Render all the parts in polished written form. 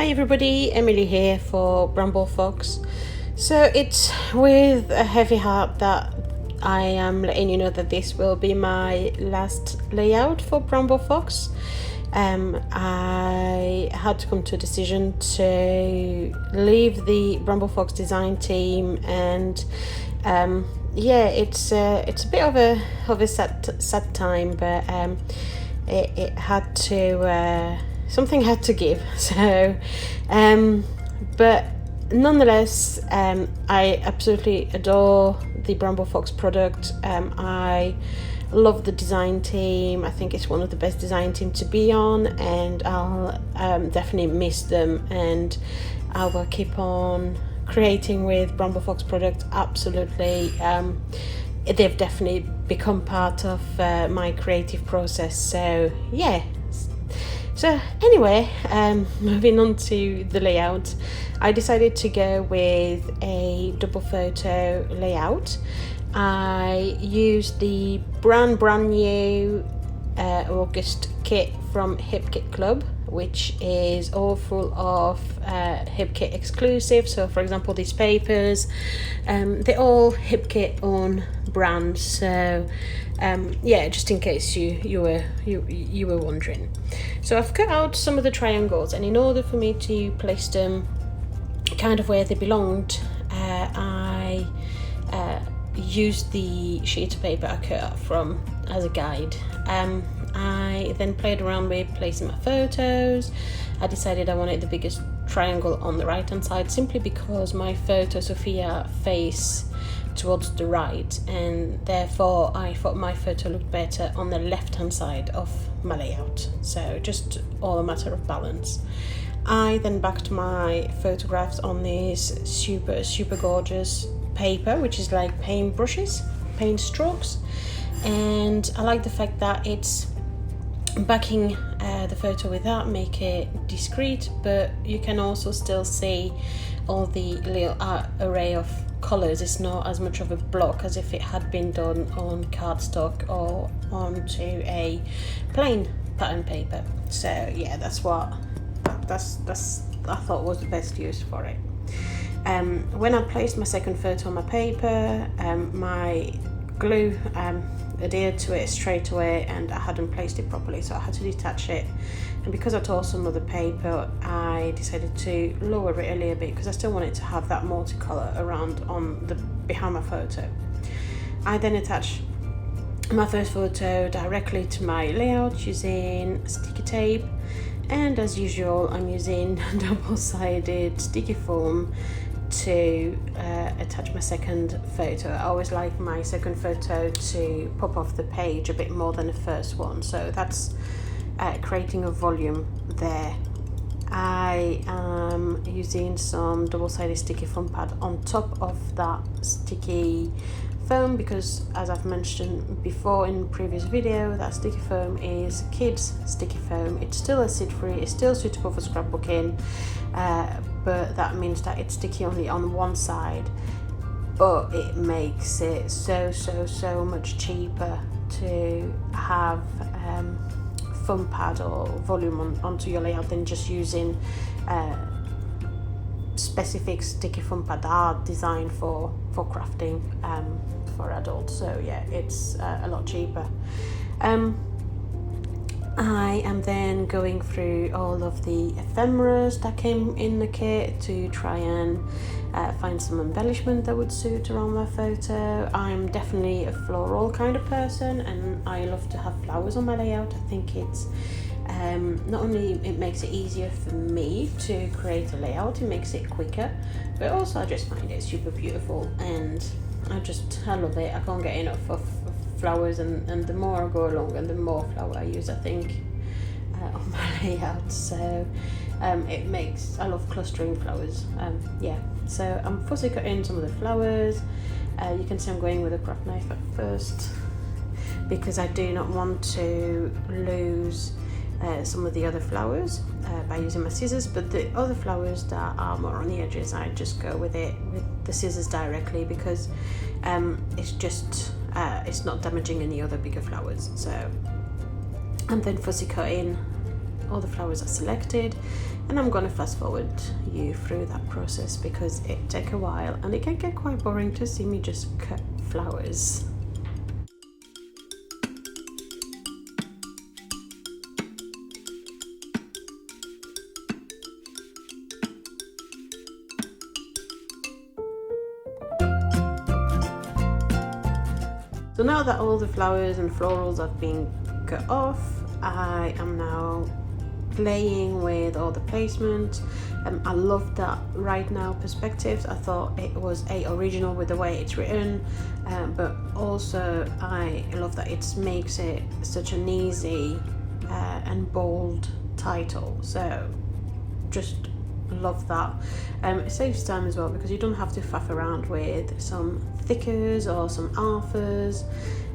Hi everybody, Emily here for Bramble Fox. So it's with a heavy heart that I am letting you know that this will be my last layout for Bramble Fox. I had to come to a decision to leave the Bramble Fox design team, and it's a bit of a sad time, but it had to. Something had to give. So, but nonetheless, I absolutely adore the Bramble Fox product. I love the design team. I think it's one of the best design teams to be on, and I'll definitely miss them, and I will keep on creating with Bramble Fox product. Absolutely. They've definitely become part of my creative process. So yeah. So anyway, moving on to the layout, I decided to go with a double photo layout. I used the brand new August kit from Hip Kit Club, which is all full of Hip Kit exclusive. So for example, these papers, they're all Hip Kit own brand. So just in case you were wondering. So I've cut out some of the triangles, and in order for me to place them kind of where they belonged, I used the sheet of paper I cut out from as a guide. I then played around with placing my photos. I decided I wanted the biggest triangle on the right hand side, simply because my photo Sophia face towards the right, and therefore I thought my photo looked better on the left hand side of my layout. So just all a matter of balance. I then backed my photographs on this super gorgeous paper, which is like paint brushes, paint strokes, and I like the fact that it's backing the photo with that, make it discreet, but you can also still see all the little array of colors. It's not as much of a block as if it had been done on cardstock or onto a plain pattern paper. So yeah, that's I thought was the best use for it. When I placed my second photo on my paper, my glue adhered to it straight away, and I hadn't placed it properly, so I had to detach it. And because I tore some of the paper, I decided to lower it a little bit because I still wanted to have that multicolour around on the behind my photo. I then attached my first photo directly to my layout using sticky tape, and as usual I'm using double-sided sticky foam to attach my second photo. I always like my second photo to pop off the page a bit more than the first one, so that's creating a volume there. I am using some double-sided sticky foam pad on top of that sticky foam because, as I've mentioned before in previous video, that sticky foam is kids sticky foam. It's still acid-free, it's still suitable for scrapbooking, but that means that it's sticky only on one side, but it makes it so much cheaper to have foam pad or volume onto your layout than just using specific sticky foam pad that are designed for crafting for adults. So yeah, it's a lot cheaper. I am then going through all of the ephemeras that came in the kit to try and find some embellishment that would suit around my photo. I'm definitely a floral kind of person, and I love to have flowers on my layout. I think it's not only it makes it easier for me to create a layout, it makes it quicker, but also I just find it super beautiful, and I love it. I can't get enough of flowers, and the more I go along and the more flower I use, I think, on my layout. So I love clustering flowers. So I'm fussy cutting some of the flowers. You can see I'm going with a craft knife at first because I do not want to lose some of the other flowers by using my scissors, but the other flowers that are more on the edges, I just go with the scissors directly because it's not damaging any other bigger flowers. So I'm then fussy cutting all the flowers are selected, and I'm going to fast forward you through that process because it takes a while and it can get quite boring to see me just cut flowers. So now that all the flowers and florals have been cut off, I am now playing with all the placement. I love that right now perspectives. I thought it was original with the way it's written, but also I love that it makes it such an easy and bold title. So just love that. It saves time as well because you don't have to faff around with some thickers or some alphas,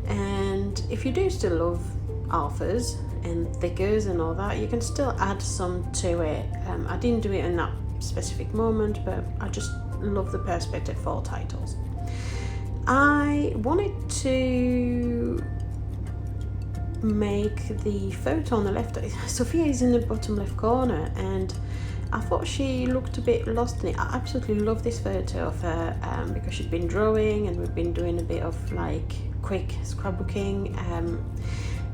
and if you do still love alphas and thickers and all that, you can still add some to it. I didn't do it in that specific moment, but I just love the perspective for titles. I wanted to make the photo on the left. Sophia is in the bottom left corner and I thought she looked a bit lost in it. I absolutely love this photo of her because she's been drawing and we've been doing a bit of like quick scrapbooking,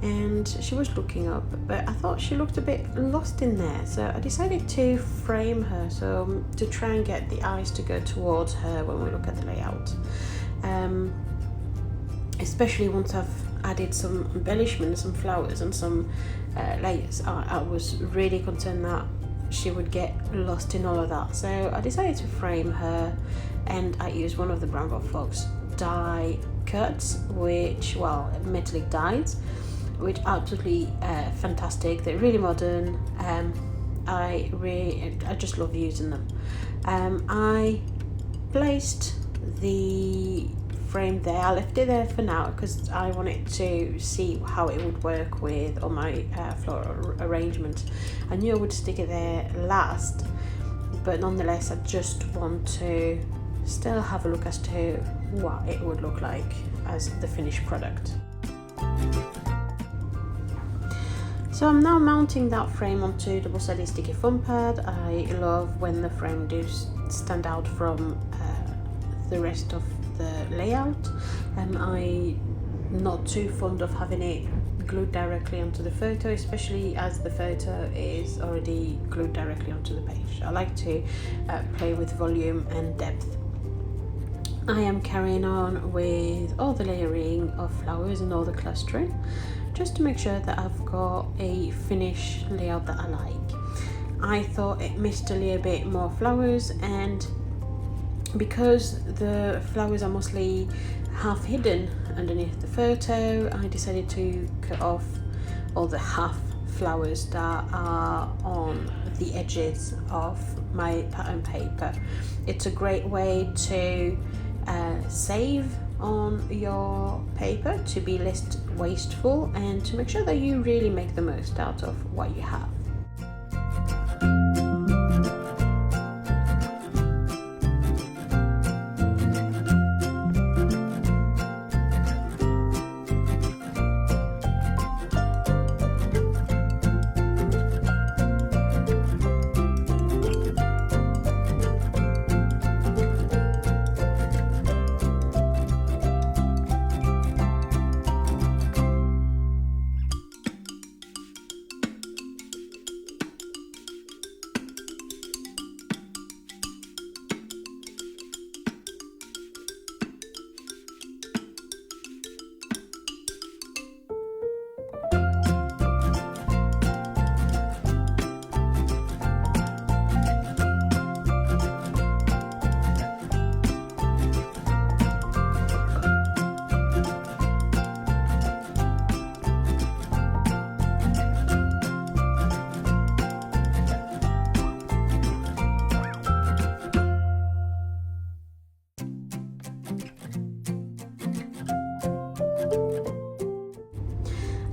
and she was looking up, but I thought she looked a bit lost in there, so I decided to frame her, so to try and get the eyes to go towards her when we look at the layout, especially once I've added some embellishment, some flowers and some layers. I was really concerned that she would get lost in all of that, so I decided to frame her, and I used one of the Bramble Fox die cuts, which, well, metallic dies, which are absolutely fantastic. They're really modern. I just love using them. I placed the frame there. I left it there for now because I wanted to see how it would work with all my floral arrangements. I knew I would stick it there last, but nonetheless I just want to still have a look as to what it would look like as the finished product. So I'm now mounting that frame onto double-sided sticky foam pad. I love when the frame does stand out from the rest of the layout, and I'm not too fond of having it glued directly onto the photo, especially as the photo is already glued directly onto the page. I like to play with volume and depth. I am carrying on with all the layering of flowers and all the clustering, just to make sure that I've got a finished layout that I like. I thought it missed a little bit more flowers, and because the flowers are mostly half hidden underneath the photo, I decided to cut off all the half flowers that are on the edges of my pattern paper. It's a great way to save on your paper, to be less wasteful, and to make sure that you really make the most out of what you have.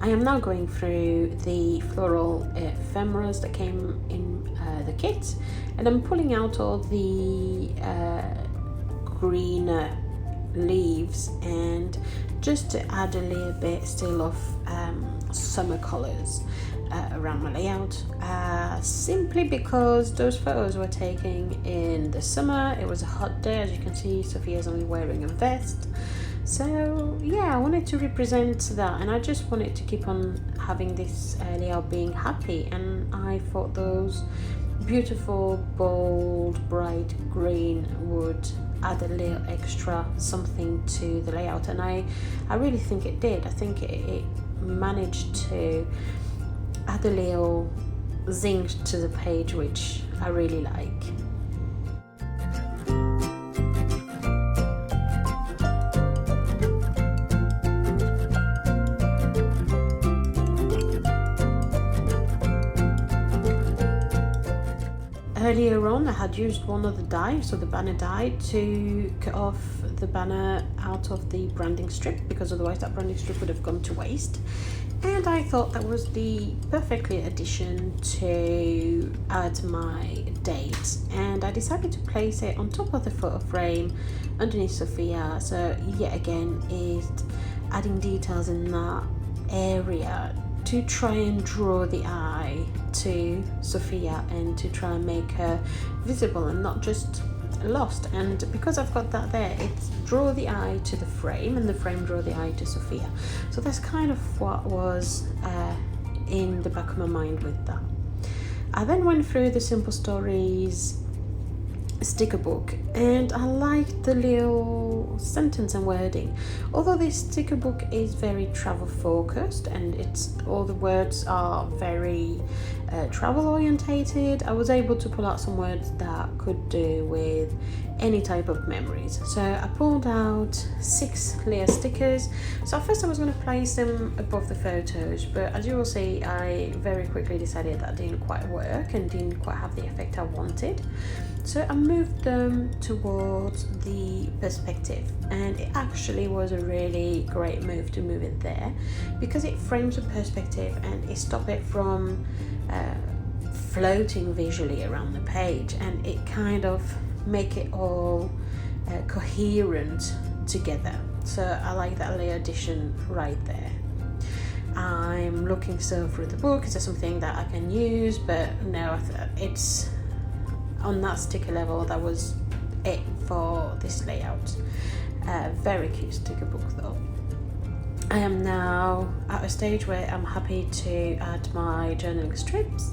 I am now going through the floral ephemeras that came in the kit, and I'm pulling out all the greener leaves, and just to add a little bit still of summer colors around my layout, simply because those photos were taken in the summer. It was a hot day, as you can see. Sophia's only wearing a vest, so yeah, I wanted to represent that, and I just wanted to keep on having this layout being happy, and I thought those beautiful bold bright green would add a little extra something to the layout, and I really think it did. I think it managed to add a little zing to the page, which I really like. Earlier on, I had used one of the die, so the banner die, to cut off the banner out of the branding strip, because otherwise that branding strip would have gone to waste. And I thought that was the perfectly addition to add my date, and I decided to place it on top of the photo frame underneath Sophia. So yet again, it adding details in that area to try and draw the eye to Sophia and to try and make her visible and not just lost. And because I've got that there, it's draw the eye to the frame and the frame draw the eye to Sophia. So that's kind of what was in the back of my mind with that. I then went through the Simple Stories sticker book, and I liked the little sentence and wording. Although this sticker book is very travel focused and it's all the words are very travel orientated, I was able to pull out some words that could do with any type of memories. So I pulled out 6 layer stickers. So at first I was going to place them above the photos, but as you will see, I very quickly decided that didn't quite work and didn't quite have the effect I wanted. So I moved them towards the perspective, and it actually was a really great move to move it there, because it frames the perspective and it stops it from floating visually around the page, and it kind of make it all coherent together. So I like that layer addition right there. I'm looking still through the book, is there something that I can use? But no, it's on that sticker level, that was it for this layout. Very cute sticker book though. I am now at a stage where I'm happy to add my journaling strips,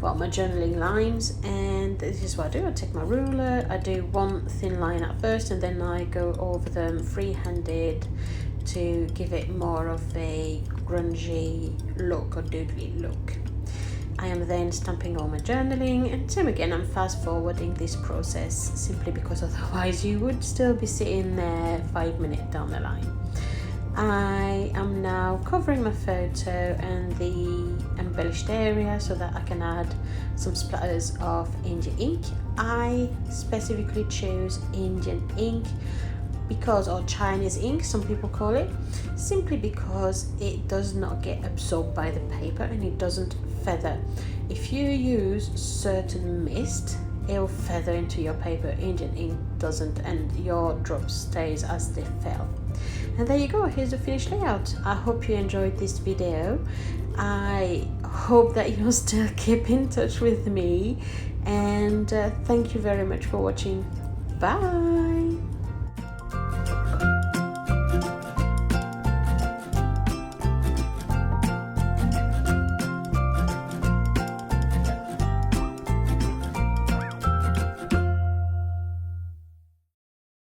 well, my journaling lines, and this is what I do. I take my ruler, I do one thin line at first, and then I go over them free-handed to give it more of a grungy look or doodly look. I am then stamping all my journaling, and same again, I'm fast forwarding this process simply because otherwise you would still be sitting there 5 minutes down the line. I am now covering my photo and the embellished area so that I can add some splatters of Indian ink. I specifically choose Indian ink because, or Chinese ink some people call it, simply because it does not get absorbed by the paper and it doesn't feather. If you use certain mist, it'll feather into your paper. Indian ink doesn't, and your drops stays as they fell. And there you go, here's the finished layout. I hope you enjoyed this video. I hope that you'll still keep in touch with me, and thank you very much for watching. Bye.